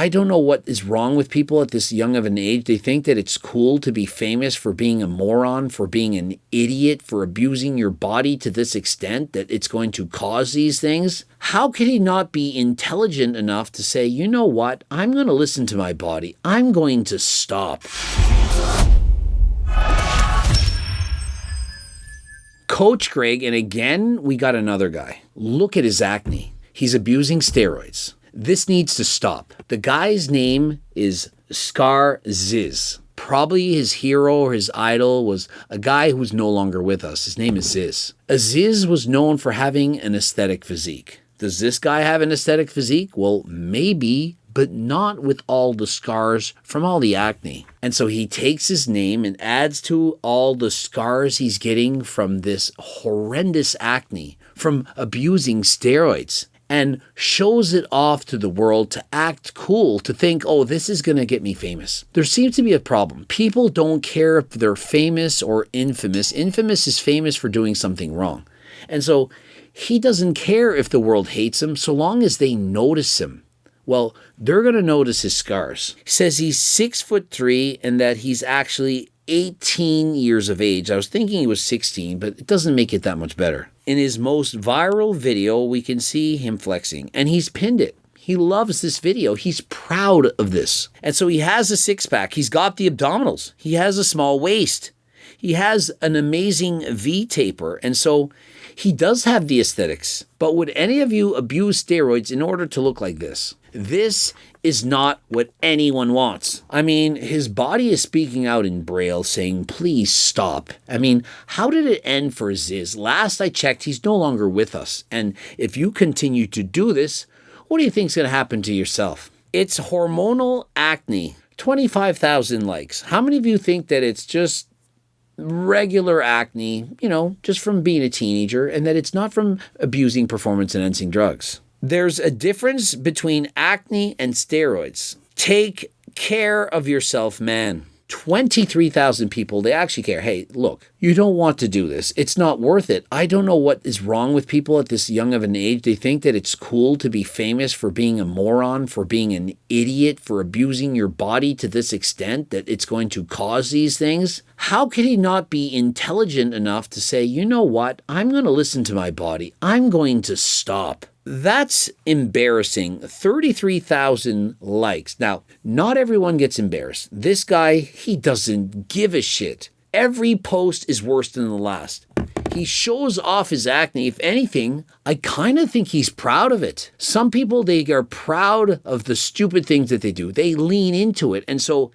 I don't know what is wrong with people at this young of an age. They think that it's cool to be famous for being a moron, for being an idiot, for abusing your body to this extent that it's going to cause these things. How could he not be intelligent enough to say, you know what, I'm going to listen to my body. I'm going to stop. Coach Greg, and again, we got another guy. Look at his acne. He's abusing steroids. This needs to stop. The guy's name is Scarz. Probably his hero or his idol was a guy who's no longer with us. His name is Aziz. Aziz was known for having an aesthetic physique. Does this guy have an aesthetic physique? Well, maybe, but not with all the scars from all the acne. And so he takes his name and adds to all the scars he's getting from this horrendous acne, from abusing steroids, and shows it off to the world to act cool, to think, oh, this is going to get me famous. There seems to be a problem. People don't care if they're famous or infamous. Infamous is famous for doing something wrong. And so he doesn't care if the world hates him so long as they notice him. Well, they're going to notice his scars. He says he's 6'3" and that he's actually 18 years of age. I was thinking he was 16, but it doesn't make it that much better. In his most viral video, we can see him flexing, and he's pinned it. He loves this video. He's proud of this. And so he has a six-pack. He's got the abdominals. He has a small waist. He has an amazing V-taper, and so he does have the aesthetics. But would any of you abuse steroids in order to look like this? This is not what anyone wants. I mean, his body is speaking out in Braille saying, please stop. I mean, how did it end for Aziz? Last I checked, he's no longer with us. And if you continue to do this, what do you think is going to happen to yourself? It's hormonal acne. 25,000 likes. How many of you think that it's just regular acne, just from being a teenager, and that it's not from abusing performance-enhancing drugs? There's a difference between acne and steroids. Take care of yourself, man. 23,000 people, they actually care. Hey, look, you don't want to do this. It's not worth it. I don't know what is wrong with people at this young of an age. They think that it's cool to be famous for being a moron, for being an idiot, for abusing your body to this extent that it's going to cause these things. How could he not be intelligent enough to say, you know what, I'm going to listen to my body. I'm going to stop. That's embarrassing. 33,000 likes. Now, not everyone gets embarrassed. This guy, he doesn't give a shit. Every post is worse than the last. He shows off his acne. If anything, I kind of think he's proud of it. Some people, they are proud of the stupid things that they do. They lean into it. And so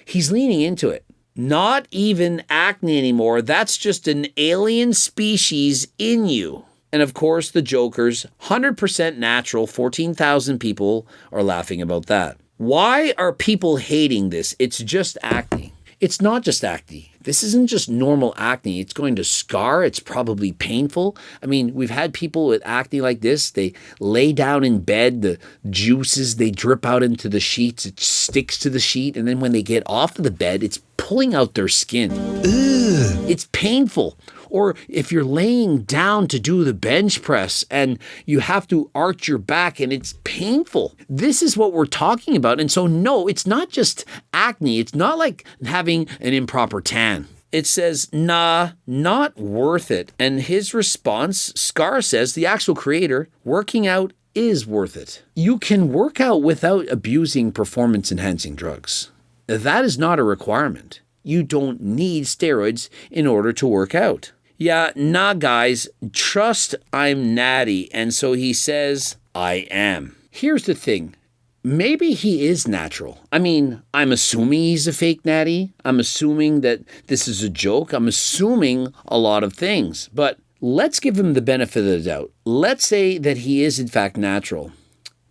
he's leaning into it. Not even acne anymore. That's just an alien species in you. And of course, the jokers, 100% natural, 14,000 people are laughing about that. Why are people hating this? It's just acne. It's not just acne. This isn't just normal acne. It's going to scar. It's probably painful. I mean, we've had people with acne like this. They lay down in bed, the juices, they drip out into the sheets. It sticks to the sheet. And then when they get off of the bed, it's pulling out their skin. Ugh. It's painful. Or if you're laying down to do the bench press and you have to arch your back and it's painful. This is what we're talking about. And so, no, it's not just acne. It's not like having an improper tan. It says, nah, not worth it. And his response, Scarz says, the actual creator, working out is worth it. You can work out without abusing performance-enhancing drugs. That is not a requirement. You don't need steroids in order to work out. Yeah, nah, guys, trust I'm natty. And so he says, I am. Here's the thing. Maybe he is natural. I mean, I'm assuming he's a fake natty. I'm assuming that this is a joke. I'm assuming a lot of things. But let's give him the benefit of the doubt. Let's say that he is, in fact, natural.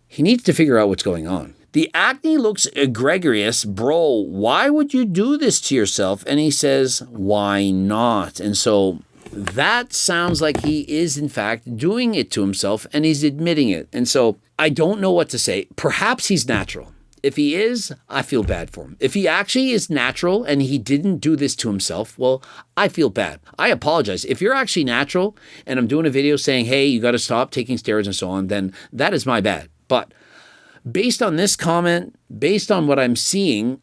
He needs to figure out what's going on. The acne looks egregious. Bro, why would you do this to yourself? And he says, why not? And so that sounds like he is, in fact, doing it to himself, and he's admitting it. And so I don't know what to say. Perhaps he's natural. If he is, I feel bad for him. If he actually is natural and he didn't do this to himself, well, I feel bad. I apologize. If you're actually natural and I'm doing a video saying, hey, you got to stop taking steroids and so on, then that is my bad. But based on this comment, based on what I'm seeing,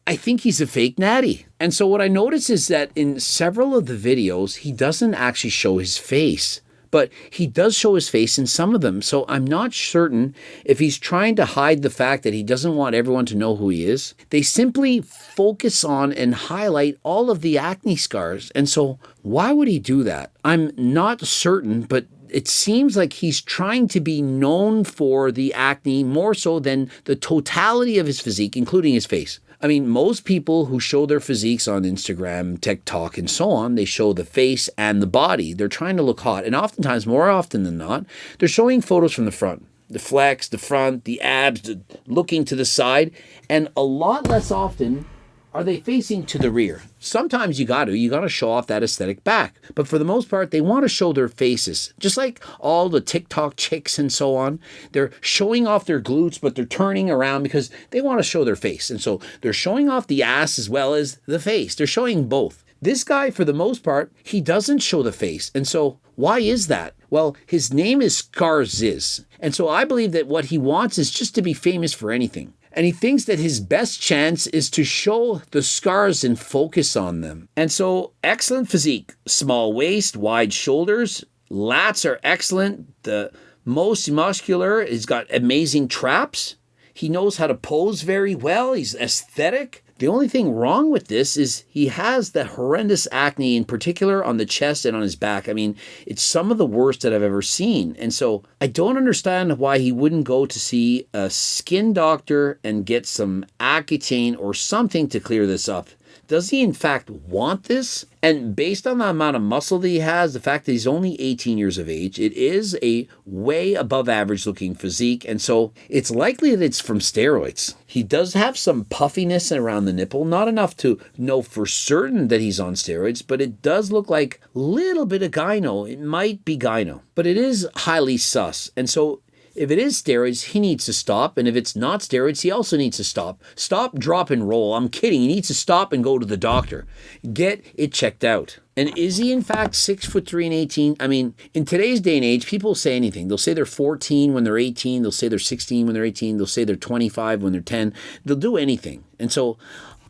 I think he's a fake natty. And so what I notice is that in several of the videos, he doesn't actually show his face, but he does show his face in some of them. So I'm not certain if he's trying to hide the fact that he doesn't want everyone to know who he is. They simply focus on and highlight all of the acne scars. And so why would he do that? I'm not certain, but it seems like he's trying to be known for the acne more so than the totality of his physique, including his face. I mean, most people who show their physiques on Instagram, TikTok, and so on, they show the face and the body. They're trying to look hot. And oftentimes, more often than not, they're showing photos from the front. The flex, the front, the abs, looking to the side. And a lot less often are they facing to the rear. Sometimes you gotta show off that aesthetic back. But for the most part, they want to show their faces. Just like all the TikTok chicks and so on, they're showing off their glutes, but they're turning around because they want to show their face. And so they're showing off the ass as well as the face. They're showing both. This guy, for the most part, he doesn't show the face. And so why is that? Well, his name is Scarz. And so I believe that what he wants is just to be famous for anything. And he thinks that his best chance is to show the scars and focus on them. And so, excellent physique. Small waist, wide shoulders. Lats are excellent. The most muscular. He's got amazing traps. He knows how to pose very well. He's aesthetic. The only thing wrong with this is he has the horrendous acne, in particular on the chest and on his back. I mean, it's some of the worst that I've ever seen. And so I don't understand why he wouldn't go to see a skin doctor and get some Accutane or something to clear this up. Does he in fact want this? And based on the amount of muscle that he has, the fact that he's only 18 years of age, it is a way above average looking physique. And so it's likely that it's from steroids. He does have some puffiness around the nipple, not enough to know for certain that he's on steroids, but it does look like a little bit of gyno. It might be gyno, but it is highly sus. And so if it is steroids, he needs to stop. And if it's not steroids, he also needs to stop. Stop, drop, and roll. I'm kidding. He needs to stop and go to the doctor. Get it checked out. And is he in fact 6'3" and 18? I mean, in today's day and age, people say anything. They'll say they're 14 when they're 18. They'll say they're 16 when they're 18. They'll say they're 25 when they're 10. They'll do anything. And so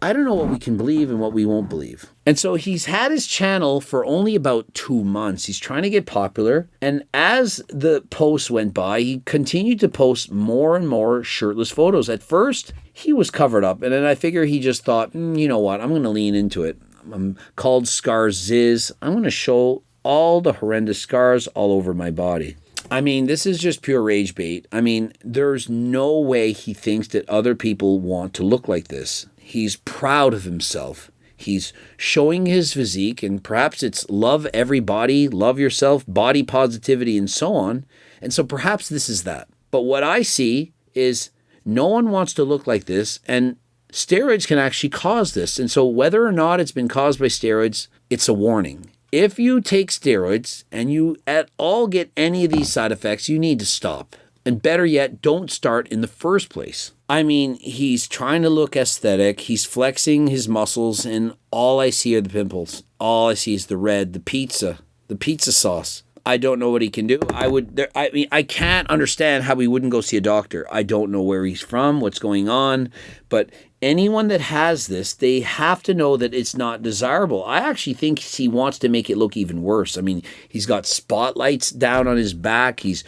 I don't know what we can believe and what we won't believe. And so he's had his channel for only about 2 months. He's trying to get popular. And as the posts went by, he continued to post more and more shirtless photos. At first, he was covered up. And then I figure he just thought, you know what? I'm going to lean into it. I'm called Scarz. I'm going to show all the horrendous scars all over my body. I mean, this is just pure rage bait. I mean, there's no way he thinks that other people want to look like this. He's proud of himself. He's showing his physique, and perhaps it's love everybody, love yourself, body positivity, and so on. And so perhaps this is that. But what I see is no one wants to look like this, and steroids can actually cause this. And so whether or not it's been caused by steroids, it's a warning. If you take steroids and you at all get any of these side effects, you need to stop. And better yet, don't start in the first place. I mean, he's trying to look aesthetic. He's flexing his muscles, and all I see are the pimples. All I see is the red, the pizza sauce. I don't know what he can do. I can't understand how he wouldn't go see a doctor. I don't know where he's from, what's going on, but anyone that has this, they have to know that it's not desirable. I actually think he wants to make it look even worse. I mean, he's got spotlights down on his back. He's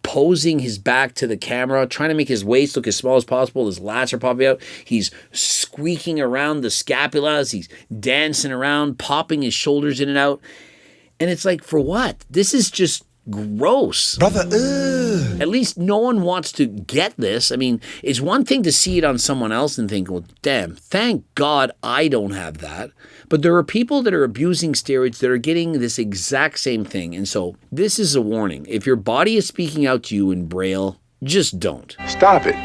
posing his back to the camera, trying to make his waist look as small as possible. His lats are popping out. He's squeaking around the scapulas. He's dancing around, popping his shoulders in and out. And it's like, for what? This is just gross. Brother, ugh. At least no one wants to get this. I mean, it's one thing to see it on someone else and think, well, damn, thank God I don't have that. But there are people that are abusing steroids that are getting this exact same thing. And so this is a warning. If your body is speaking out to you in Braille, just don't. Stop it.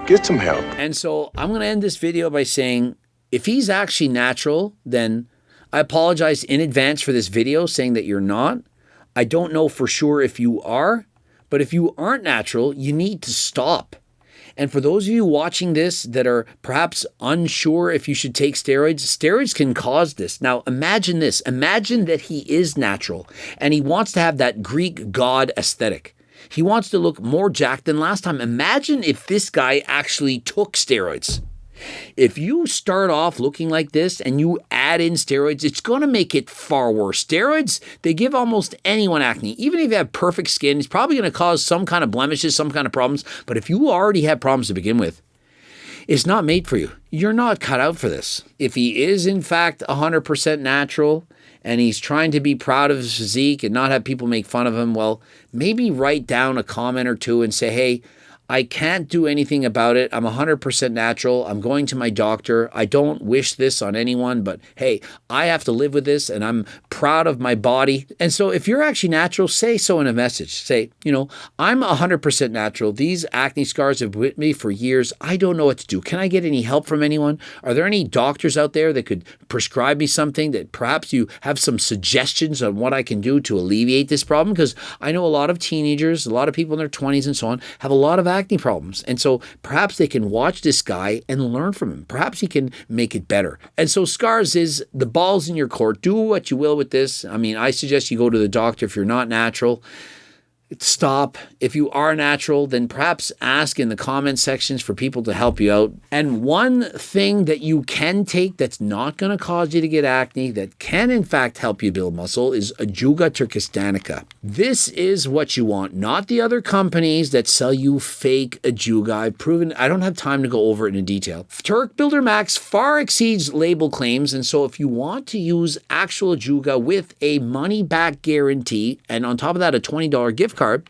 Get some help. And so I'm going to end this video by saying, if he's actually natural, then I apologize in advance for this video saying that you're not. I don't know for sure if you are, but if you aren't natural, you need to stop. And for those of you watching this that are perhaps unsure if you should take steroids, steroids can cause this. Now imagine this. Imagine that he is natural and he wants to have that Greek god aesthetic. He wants to look more jacked than last time. Imagine if this guy actually took steroids. If you start off looking like this and you add in steroids, it's going to make it far worse. Steroids, they give almost anyone acne. Even if you have perfect skin, it's probably going to cause some kind of blemishes, some kind of problems. But if you already have problems to begin with, it's not made for you. You're not cut out for this. If he is, in fact, 100% natural and he's trying to be proud of his physique and not have people make fun of him, well, maybe write down a comment or two and say, hey, I can't do anything about it. I'm 100% natural. I'm going to my doctor. I don't wish this on anyone, but hey, I have to live with this and I'm proud of my body. And so if you're actually natural, say so in a message. Say, I'm 100% natural. These acne scars have been with me for years. I don't know what to do. Can I get any help from anyone? Are there any doctors out there that could prescribe me something that perhaps you have some suggestions on what I can do to alleviate this problem? Because I know a lot of teenagers, a lot of people in their 20s and so on, have a lot of acne problems. And so perhaps they can watch this guy and learn from him. Perhaps he can make it better. And so Scarz is the ball's in your court. Do what you will with this. I mean, I suggest you go to the doctor if you're not natural. Stop. If you are natural, then perhaps ask in the comment sections for people to help you out. And one thing that you can take that's not going to cause you to get acne, that can in fact help you build muscle, is Ajuga turkistanica. This is what you want, not the other companies that sell you fake Ajuga. I've proven, I don't have time to go over it in detail. Turk Builder Max far exceeds label claims, and so if you want to use actual Ajuga with a money-back guarantee, and on top of that a $20 gift card,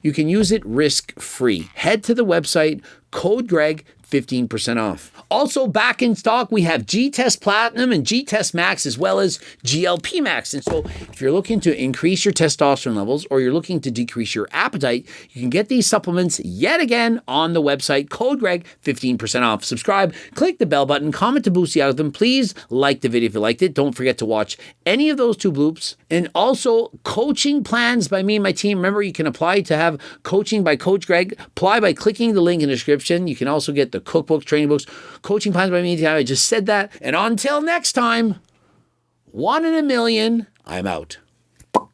you can use it risk-free. Head to the website, code Greg, 15% off. Also back in stock, we have G-Test Platinum and G-Test Max, as well as GLP Max. And so if you're looking to increase your testosterone levels or you're looking to decrease your appetite, you can get these supplements yet again on the website, code Greg, 15% off. Subscribe, click the bell button, comment to boost the algorithm. Please like the video if you liked it. Don't forget to watch any of those 2 bloops. And also coaching plans by me and my team. Remember, you can apply to have coaching by Coach Greg. Apply by clicking the link in the description. You can also get the cookbooks, training books, coaching plans by me. I just said that. And until next time, 1 in a million, I'm out.